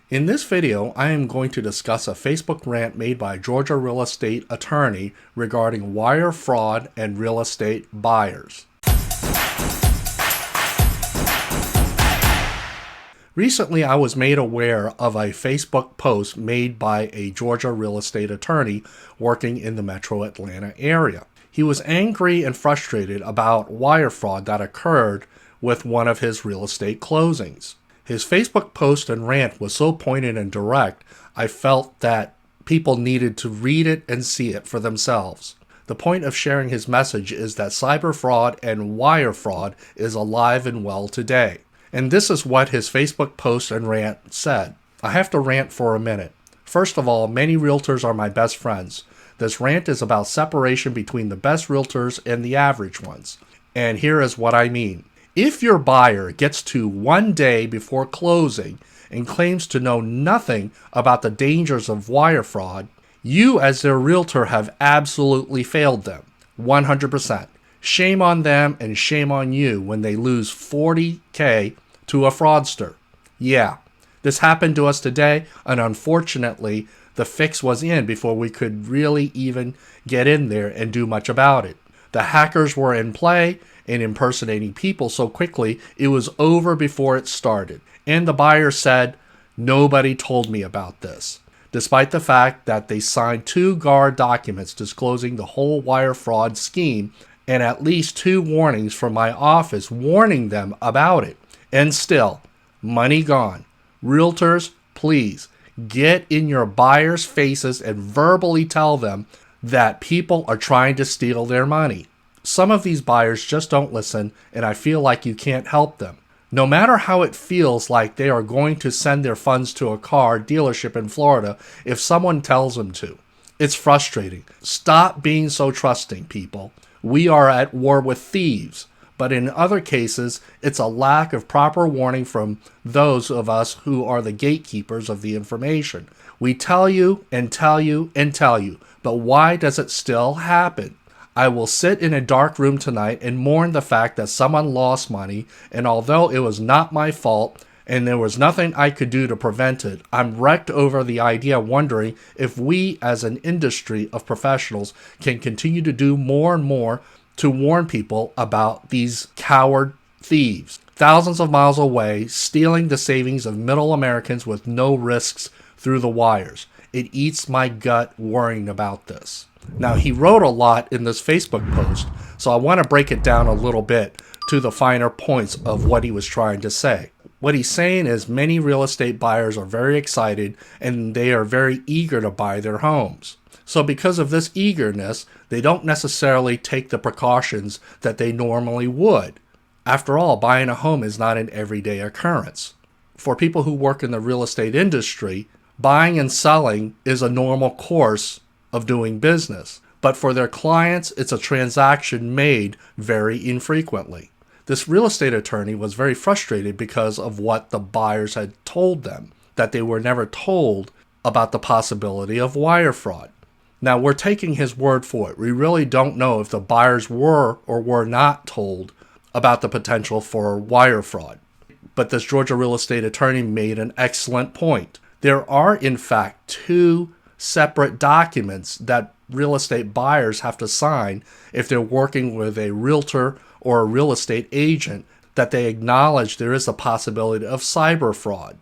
In this video, I am going to discuss a Facebook rant made by a Georgia real estate attorney regarding wire fraud and real estate buyers. Recently, I was made aware of a Facebook post made by a Georgia real estate attorney working in the metro Atlanta area. He was angry and frustrated about wire fraud that occurred with one of his real estate closings. His Facebook post and rant was so pointed and direct, I felt that people needed to read it and see it for themselves. The point of sharing his message is that cyber fraud and wire fraud is alive and well today. And this is what his Facebook post and rant said. I have to rant for a minute. First of all, many realtors are my best friends. This rant is about separation between the best realtors and the average ones. And here is what I mean. If your buyer gets to one day before closing and claims to know nothing about the dangers of wire fraud, you as their realtor have absolutely failed them, 100%. Shame on them and shame on you when they lose $40,000 to a fraudster. Yeah, this happened to us today, and unfortunately, the fix was in before we could really even get in there and do much about it. The hackers were in play and impersonating people so quickly, it was over before it started. And the buyer said, "Nobody told me about this," despite the fact that they signed 2 guard documents disclosing the whole wire fraud scheme and at least 2 warnings from my office warning them about it. And still, money gone. Realtors, please, get in your buyers' faces and verbally tell them that people are trying to steal their money. Some of these buyers just don't listen, and I feel like you can't help them. No matter how it feels like they are going to send their funds to a car dealership in Florida if someone tells them to. It's frustrating. Stop being so trusting, people. We are at war with thieves, but in other cases, it's a lack of proper warning from those of us who are the gatekeepers of the information. We tell you and tell you and tell you, but why does it still happen? I will sit in a dark room tonight and mourn the fact that someone lost money, and although it was not my fault and there was nothing I could do to prevent it, I'm wrecked over the idea, wondering if we as an industry of professionals can continue to do more and more to warn people about these coward thieves. Thousands of miles away, stealing the savings of middle Americans with no risks through the wires. It eats my gut worrying about this. Now, he wrote a lot in this Facebook post, so I want to break it down a little bit to the finer points of what he was trying to say. What he's saying is many real estate buyers are very excited and they are very eager to buy their homes. So because of this eagerness, they don't necessarily take the precautions that they normally would. After all, buying a home is not an everyday occurrence. For people who work in the real estate industry, buying and selling is a normal course of doing business, but for their clients, it's a transaction made very infrequently. This real estate attorney was very frustrated because of what the buyers had told them, that they were never told about the possibility of wire fraud. Now, we're taking his word for it. We really don't know if the buyers were or were not told about the potential for wire fraud. But this Georgia real estate attorney made an excellent point. There are, in fact, 2 separate documents that real estate buyers have to sign if they're working with a realtor or a real estate agent, that they acknowledge there is a possibility of cyber fraud.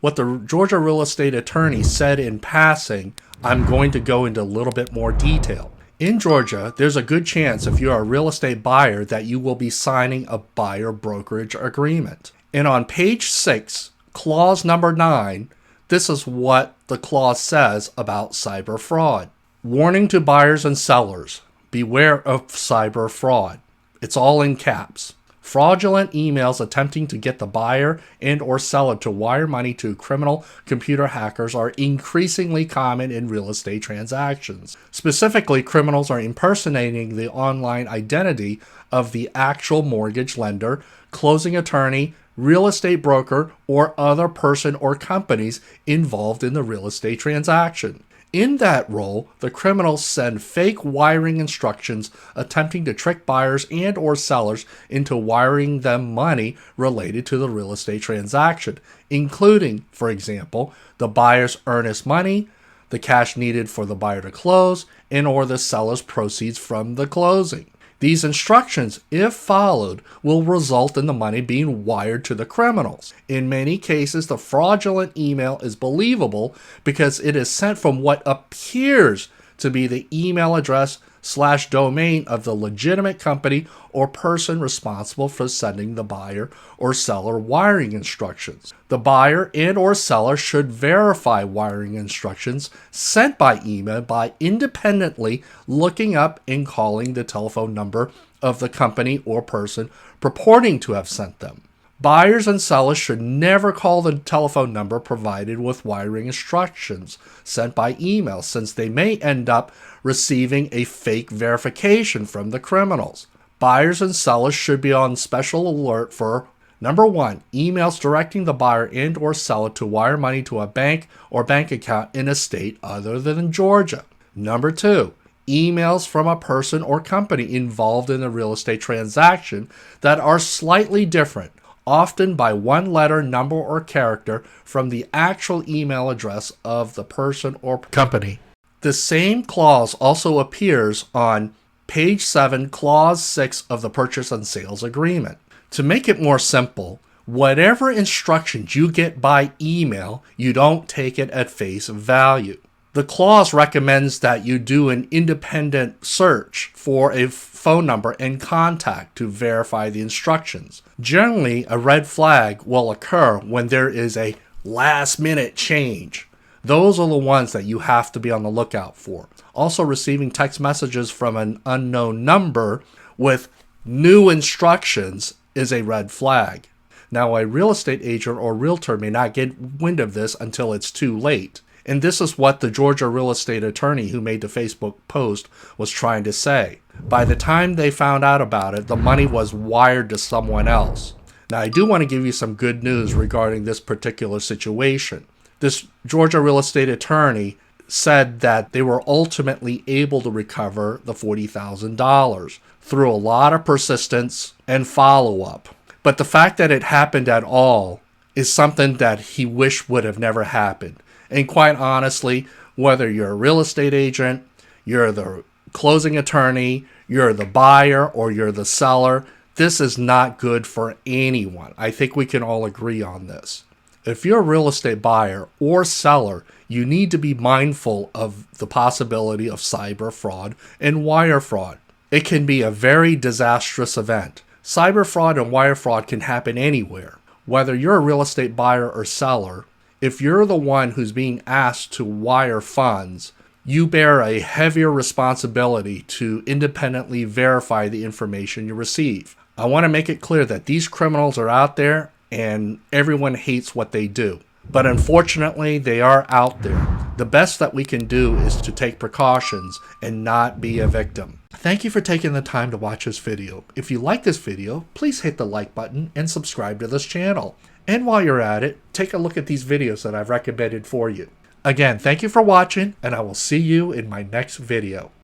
What the Georgia real estate attorney said in passing, I'm going to go into a little bit more detail. In Georgia, there's a good chance if you're a real estate buyer that you will be signing a buyer brokerage agreement. And on page 6, clause number 9, this is what the clause says about cyber fraud. Warning to buyers and sellers, beware of cyber fraud. It's all in caps. Fraudulent emails attempting to get the buyer and or seller to wire money to criminal computer hackers are increasingly common in real estate transactions. Specifically, criminals are impersonating the online identity of the actual mortgage lender, closing attorney, real estate broker, or other person or companies involved in the real estate transaction. In that role, the criminals send fake wiring instructions attempting to trick buyers and or sellers into wiring them money related to the real estate transaction, including, for example, the buyer's earnest money, the cash needed for the buyer to close, and or the seller's proceeds from the closing. These instructions, if followed, will result in the money being wired to the criminals. In many cases, the fraudulent email is believable because it is sent from what appears to be the email address / domain of the legitimate company or person responsible for sending the buyer or seller wiring instructions. The buyer and or seller should verify wiring instructions sent by email by independently looking up and calling the telephone number of the company or person purporting to have sent them. Buyers and sellers should never call the telephone number provided with wiring instructions sent by email, since they may end up receiving a fake verification from the criminals. Buyers and sellers should be on special alert for number 1, emails directing the buyer and or seller to wire money to a bank or bank account in a state other than Georgia. Number 2, emails from a person or company involved in a real estate transaction that are slightly different, often by one letter, number, or character from the actual email address of the person or company. The same clause also appears on page 7, clause 6 of the purchase and sales agreement. To make it more simple, whatever instructions you get by email, you don't take it at face value. The clause recommends that you do an independent search for a phone number and contact to verify the instructions. Generally, a red flag will occur when there is a last-minute change. Those are the ones that you have to be on the lookout for. Also, receiving text messages from an unknown number with new instructions is a red flag. Now, a real estate agent or realtor may not get wind of this until it's too late. And this is what the Georgia real estate attorney who made the Facebook post was trying to say. By the time they found out about it, the money was wired to someone else. Now, I do want to give you some good news regarding this particular situation. This Georgia real estate attorney said that they were ultimately able to recover the $40,000 through a lot of persistence and follow-up. But the fact that it happened at all is something that he wished would have never happened. And quite honestly, whether you're a real estate agent, you're the closing attorney, you're the buyer, or you're the seller, this is not good for anyone. I think we can all agree on this. If you're a real estate buyer or seller, you need to be mindful of the possibility of cyber fraud and wire fraud. It can be a very disastrous event. Cyber fraud and wire fraud can happen anywhere. Whether you're a real estate buyer or seller, if you're the one who's being asked to wire funds, you bear a heavier responsibility to independently verify the information you receive. I want to make it clear that these criminals are out there and everyone hates what they do. But unfortunately, they are out there. The best that we can do is to take precautions and not be a victim. Thank you for taking the time to watch this video. If you like this video, please hit the like button and subscribe to this channel. And while you're at it, take a look at these videos that I've recommended for you. Again, thank you for watching, and I will see you in my next video.